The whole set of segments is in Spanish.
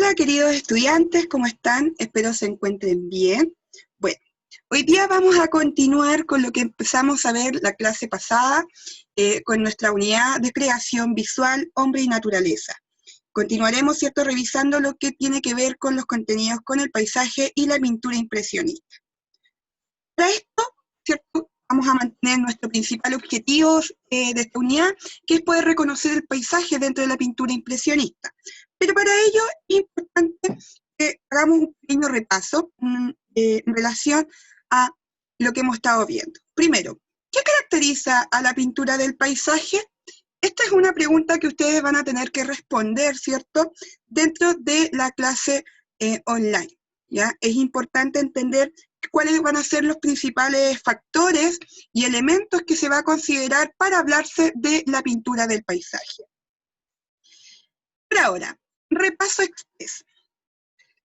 Hola queridos estudiantes, ¿cómo están? Espero se encuentren bien. Bueno, hoy día vamos a continuar con lo que empezamos a ver la clase pasada, con nuestra unidad de creación visual, hombre y naturaleza. Continuaremos, ¿cierto?, revisando lo que tiene que ver con los contenidos con el paisaje y la pintura impresionista. Para esto, ¿cierto?, vamos a mantener nuestro principal objetivo de esta unidad, que es poder reconocer el paisaje dentro de la pintura impresionista. Pero para ello es importante que hagamos un pequeño repaso en relación a lo que hemos estado viendo. Primero, ¿qué caracteriza a la pintura del paisaje? Esta es una pregunta que ustedes van a tener que responder, ¿cierto?, dentro de la clase online, ¿ya? Es importante entender cuáles van a ser los principales factores y elementos que se va a considerar para hablarse de la pintura del paisaje. Por ahora, repaso express.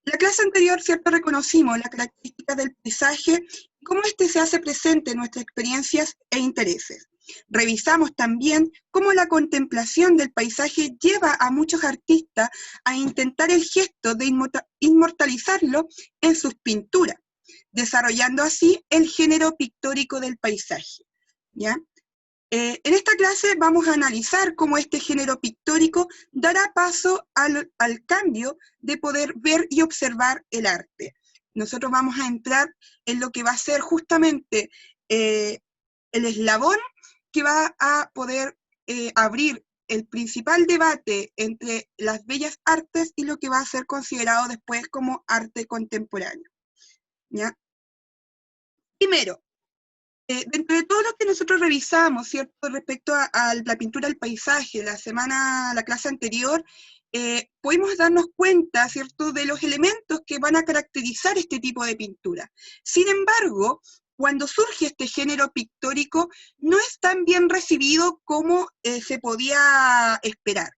La clase anterior, ¿cierto?, reconocimos las características del paisaje y cómo éste se hace presente en nuestras experiencias e intereses. Revisamos también cómo la contemplación del paisaje lleva a muchos artistas a intentar el gesto de inmortalizarlo en sus pinturas, desarrollando así el género pictórico del paisaje, ¿ya? En esta clase vamos a analizar cómo este género pictórico dará paso al cambio de poder ver y observar el arte. Nosotros vamos a entrar en lo que va a ser justamente el eslabón que va a poder abrir el principal debate entre las bellas artes y lo que va a ser considerado después como arte contemporáneo, ¿ya? Primero, dentro de todo lo que nosotros revisamos, ¿cierto?, respecto a la pintura del paisaje, la clase anterior, pudimos darnos cuenta, ¿cierto?, de los elementos que van a caracterizar este tipo de pintura. Sin embargo, cuando surge este género pictórico, no es tan bien recibido como se podía esperar,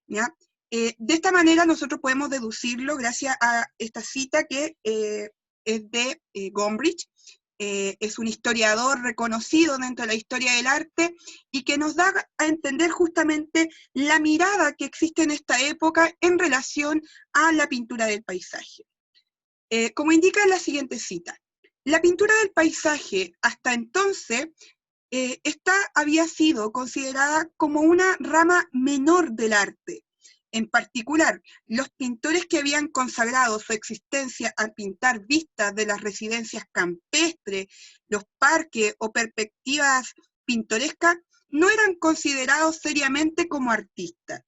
¿ya? De esta manera nosotros podemos deducirlo gracias a esta cita que es de Gombrich. Es un historiador reconocido dentro de la historia del arte y que nos da a entender justamente la mirada que existe en esta época en relación a la pintura del paisaje. Como indica en la siguiente cita, la pintura del paisaje hasta entonces esta había sido considerada como una rama menor del arte. En particular, los pintores que habían consagrado su existencia a pintar vistas de las residencias campestres, los parques o perspectivas pintorescas, no eran considerados seriamente como artistas.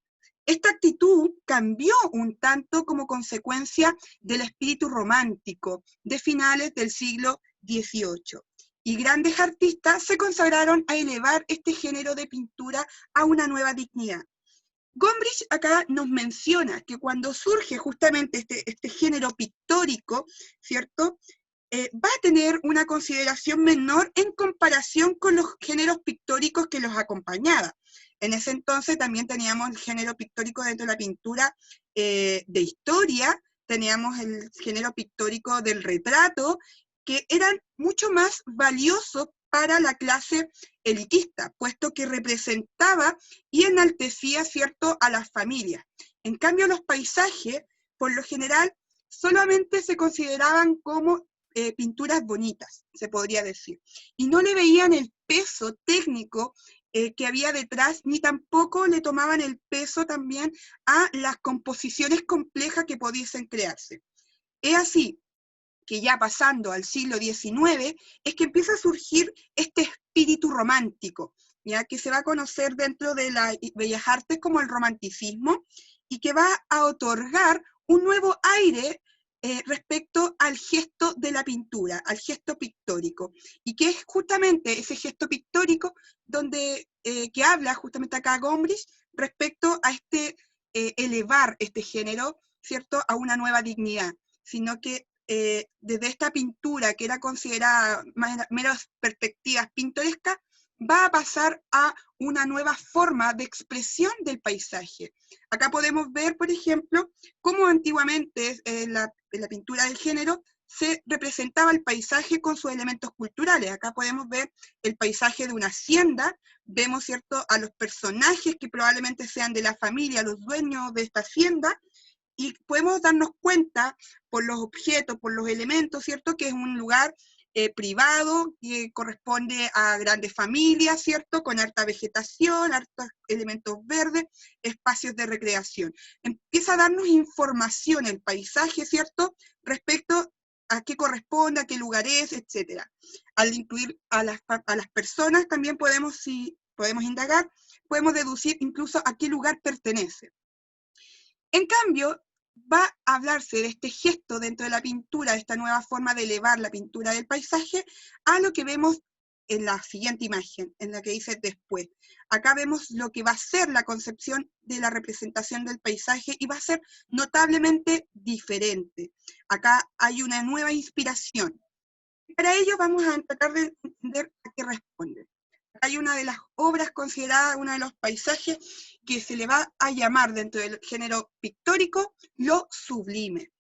Esta actitud cambió un tanto como consecuencia del espíritu romántico de finales del siglo XVIII. Y grandes artistas se consagraron a elevar este género de pintura a una nueva dignidad. Gombrich acá nos menciona que cuando surge justamente este género pictórico, ¿cierto?, va a tener una consideración menor en comparación con los géneros pictóricos que los acompañaban. En ese entonces también teníamos el género pictórico dentro de la pintura de historia, teníamos el género pictórico del retrato, que eran mucho más valiosos para la clase elitista, puesto que representaba y enaltecía, ¿cierto?, a las familias. En cambio, los paisajes, por lo general, solamente se consideraban como pinturas bonitas, se podría decir, y no le veían el peso técnico que había detrás, ni tampoco le tomaban el peso también a las composiciones complejas que pudiesen crearse. Es así que ya pasando al siglo XIX, es que empieza a surgir este espíritu romántico, ya que se va a conocer dentro de las bellas artes como el romanticismo, y que va a otorgar un nuevo aire respecto al gesto de la pintura, al gesto pictórico, y que es justamente ese gesto pictórico que habla justamente acá Gombrich respecto a elevar este género, ¿cierto?, a una nueva dignidad, sino que desde esta pintura que era considerada meras perspectivas pintorescas, va a pasar a una nueva forma de expresión del paisaje. Acá podemos ver, por ejemplo, cómo antiguamente en la pintura del género se representaba el paisaje con sus elementos culturales. Acá podemos ver el paisaje de una hacienda, vemos, ¿cierto?, a los personajes que probablemente sean de la familia, los dueños de esta hacienda, y podemos darnos cuenta por los objetos, por los elementos, ¿cierto? Que es un lugar privado que corresponde a grandes familias, ¿cierto? Con harta vegetación, hartos elementos verdes, espacios de recreación. Empieza a darnos información el paisaje, ¿cierto? Respecto a qué corresponde, a qué lugar es, etc. Al incluir a las personas también podemos, si podemos indagar, podemos deducir incluso a qué lugar pertenece. En cambio, va a hablarse de este gesto dentro de la pintura, de esta nueva forma de elevar la pintura del paisaje, a lo que vemos en la siguiente imagen, en la que dice después. Acá vemos lo que va a ser la concepción de la representación del paisaje y va a ser notablemente diferente. Acá hay una nueva inspiración. Para ello vamos a tratar de entender a qué responde. Hay una de las obras consideradas uno de los paisajes que se le va a llamar dentro del género pictórico lo sublime.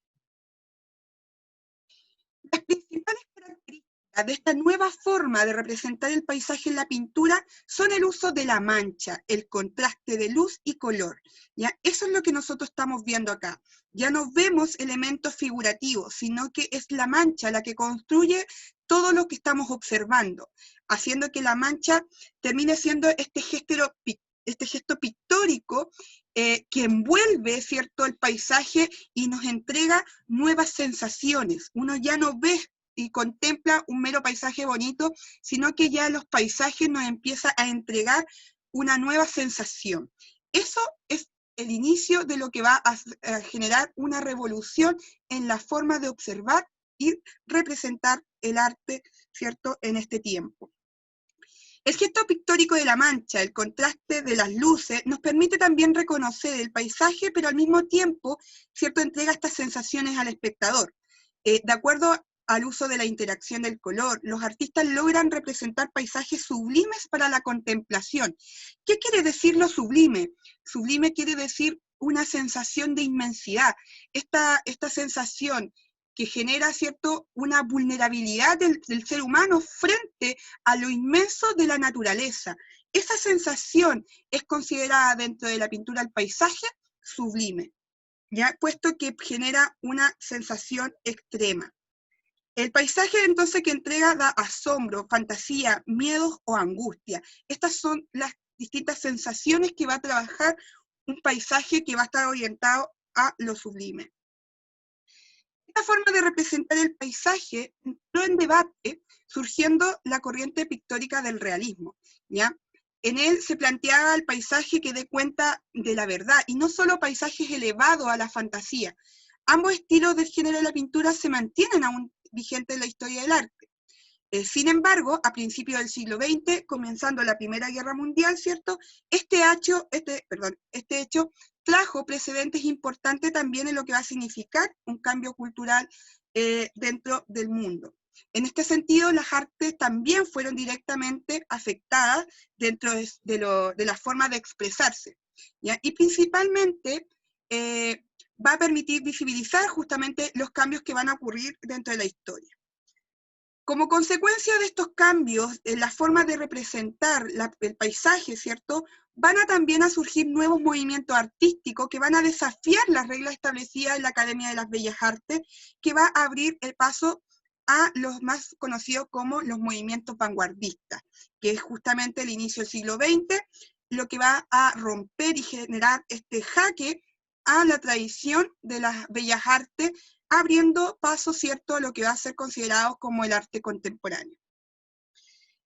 Las principales características de esta nueva forma de representar el paisaje en la pintura son el uso de la mancha, el contraste de luz y color. ¿Ya? Eso es lo que nosotros estamos viendo acá. Ya no vemos elementos figurativos, sino que es la mancha la que construye todo lo que estamos observando, haciendo que la mancha termine siendo este gesto pictórico que envuelve, ¿cierto?, el paisaje y nos entrega nuevas sensaciones. Uno ya no ve y contempla un mero paisaje bonito, sino que ya los paisajes nos empiezan a entregar una nueva sensación. Eso es el inicio de lo que va a generar una revolución en la forma de observar y representar el arte, ¿cierto?, en este tiempo. El gesto pictórico de la mancha, el contraste de las luces, nos permite también reconocer el paisaje, pero al mismo tiempo, ¿cierto?, entrega estas sensaciones al espectador. De acuerdo al uso de la interacción del color, los artistas logran representar paisajes sublimes para la contemplación. ¿Qué quiere decir lo sublime? Sublime quiere decir una sensación de inmensidad. Esta sensación que genera, ¿cierto?, una vulnerabilidad del ser humano frente a lo inmenso de la naturaleza. Esa sensación es considerada dentro de la pintura al paisaje sublime, ¿ya? Puesto que genera una sensación extrema. El paisaje entonces que entrega da asombro, fantasía, miedos o angustia. Estas son las distintas sensaciones que va a trabajar un paisaje que va a estar orientado a lo sublime. Esta forma de representar el paisaje entró en debate surgiendo la corriente pictórica del realismo, ¿ya? En él se planteaba el paisaje que dé cuenta de la verdad, y no solo paisajes elevados a la fantasía. Ambos estilos del género de la pintura se mantienen aún vigentes en la historia del arte. Sin embargo, a principios del siglo XX, comenzando la Primera Guerra Mundial, ¿cierto?, este hecho trajo precedentes importantes también en lo que va a significar un cambio cultural dentro del mundo. En este sentido, las artes también fueron directamente afectadas dentro de la forma de expresarse, ¿ya? Y principalmente va a permitir visibilizar justamente los cambios que van a ocurrir dentro de la historia. Como consecuencia de estos cambios en la forma de representar el paisaje, ¿cierto?, van a también a surgir nuevos movimientos artísticos que van a desafiar las reglas establecidas en la Academia de las Bellas Artes, que va a abrir el paso a los más conocidos como los movimientos vanguardistas, que es justamente el inicio del siglo XX, lo que va a romper y generar este jaque a la tradición de las bellas artes, abriendo paso, ¿cierto?, a lo que va a ser considerado como el arte contemporáneo.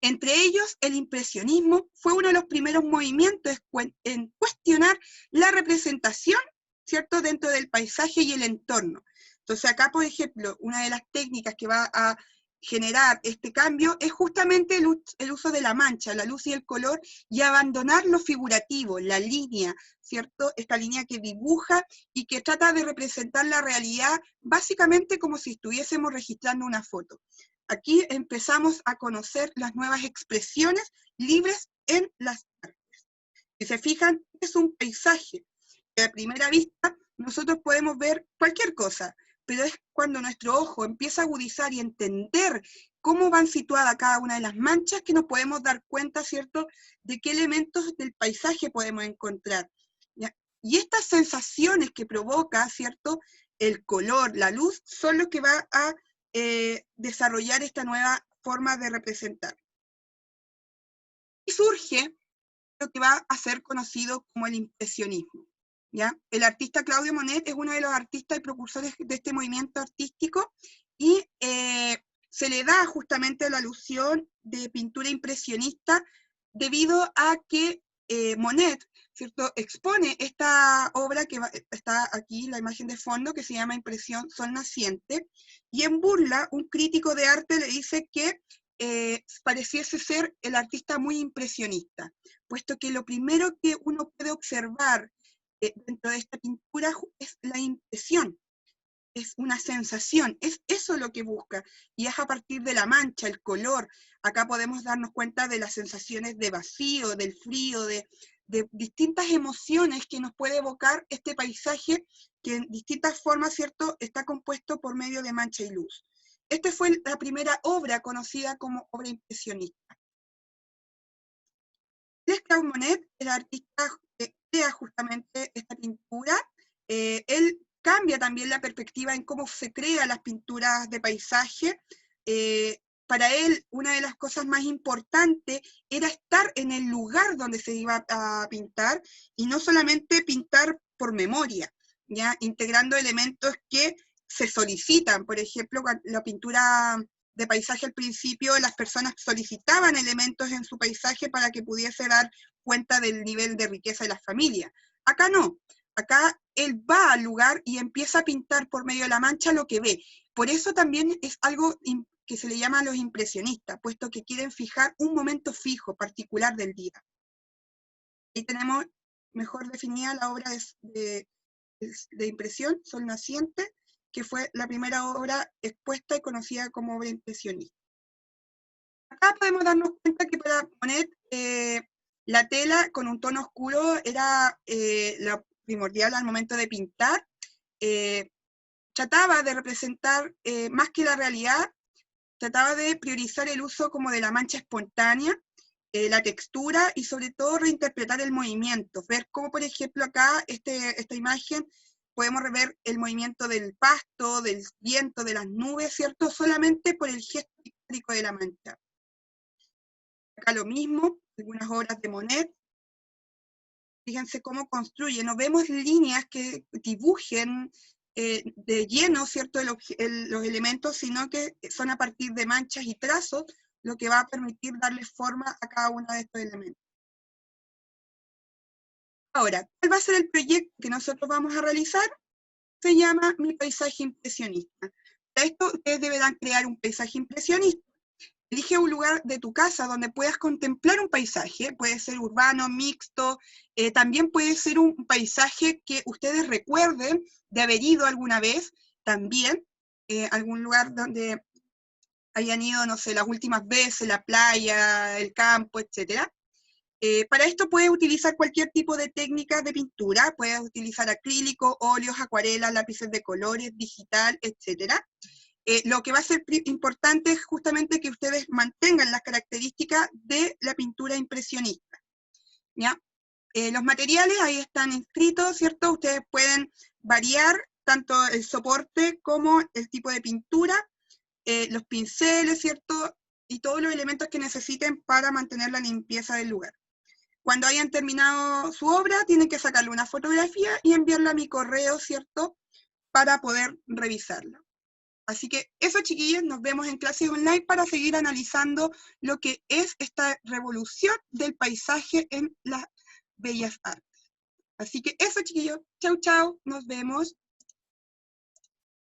Entre ellos, el impresionismo fue uno de los primeros movimientos en cuestionar la representación, ¿cierto?, dentro del paisaje y el entorno. Entonces acá, por ejemplo, una de las técnicas que va a generar este cambio es justamente el uso de la mancha, la luz y el color, y abandonar lo figurativo, la línea, ¿cierto? Esta línea que dibuja y que trata de representar la realidad básicamente como si estuviésemos registrando una foto. Aquí empezamos a conocer las nuevas expresiones libres en las artes. Si se fijan, es un paisaje que a primera vista nosotros podemos ver cualquier cosa, pero es cuando nuestro ojo empieza a agudizar y entender cómo van situadas cada una de las manchas que nos podemos dar cuenta, ¿cierto?, de qué elementos del paisaje podemos encontrar. ¿Ya? Y estas sensaciones que provoca, ¿cierto?, el color, la luz, son lo que va a desarrollar esta nueva forma de representar. Y surge lo que va a ser conocido como el impresionismo. ¿Ya? El artista Claudio Monet es uno de los artistas y precursores de este movimiento artístico y se le da justamente la alusión de pintura impresionista debido a que Monet, ¿cierto?, expone esta obra que está aquí, la imagen de fondo, que se llama Impresión Sol Naciente, y en burla un crítico de arte le dice que pareciese ser el artista muy impresionista, puesto que lo primero que uno puede observar dentro de esta pintura es la impresión, es una sensación, es eso lo que busca, y es a partir de la mancha, el color. Acá podemos darnos cuenta de las sensaciones de vacío, del frío, de distintas emociones que nos puede evocar este paisaje que en distintas formas, ¿cierto?, está compuesto por medio de mancha y luz. Esta fue la primera obra conocida como obra impresionista. Claude Monet, el artista que crea justamente esta pintura, él cambia también la perspectiva en cómo se crean las pinturas de paisaje. Para él, una de las cosas más importantes era estar en el lugar donde se iba a pintar y no solamente pintar por memoria, ¿ya? Integrando elementos que se solicitan. Por ejemplo, la pintura de paisaje al principio, las personas solicitaban elementos en su paisaje para que pudiese dar cuenta del nivel de riqueza de la familia. Acá no, acá él va al lugar y empieza a pintar por medio de la mancha lo que ve. Por eso también es algo que se le llama a los impresionistas, puesto que quieren fijar un momento fijo, particular del día. Ahí tenemos mejor definida la obra de impresión, Sol Naciente, que fue la primera obra expuesta y conocida como obra impresionista. Acá podemos darnos cuenta que para Monet la tela con un tono oscuro era lo primordial al momento de pintar. Trataba de representar más que la realidad, trataba de priorizar el uso como de la mancha espontánea, la textura y sobre todo reinterpretar el movimiento, ver cómo por ejemplo acá esta imagen podemos ver el movimiento del pasto, del viento, de las nubes, ¿cierto? Solamente por el gesto pictórico de la mancha. Acá lo mismo, algunas obras de Monet. Fíjense cómo construye, no vemos líneas que dibujen de lleno, ¿cierto?, los elementos, sino que son a partir de manchas y trazos, lo que va a permitir darle forma a cada uno de estos elementos. Ahora, ¿cuál va a ser el proyecto que nosotros vamos a realizar? Se llama Mi Paisaje Impresionista. Para esto ustedes deberán crear un paisaje impresionista. Elige un lugar de tu casa donde puedas contemplar un paisaje, puede ser urbano, mixto, también puede ser un paisaje que ustedes recuerden de haber ido alguna vez, también, algún lugar donde hayan ido, no sé, las últimas veces, la playa, el campo, etc. Para esto puedes utilizar cualquier tipo de técnica de pintura, puedes utilizar acrílico, óleos, acuarelas, lápices de colores, digital, etc. Lo que va a ser importante es justamente que ustedes mantengan las características de la pintura impresionista, ¿ya? Los materiales ahí están inscritos, ¿cierto? Ustedes pueden variar tanto el soporte como el tipo de pintura, los pinceles, ¿cierto? Y todos los elementos que necesiten para mantener la limpieza del lugar. Cuando hayan terminado su obra, tienen que sacarle una fotografía y enviarla a mi correo, ¿cierto? Para poder revisarla. Así que eso, chiquillos, nos vemos en clases online para seguir analizando lo que es esta revolución del paisaje en las bellas artes. Así que eso, chiquillos, chau, chau, nos vemos.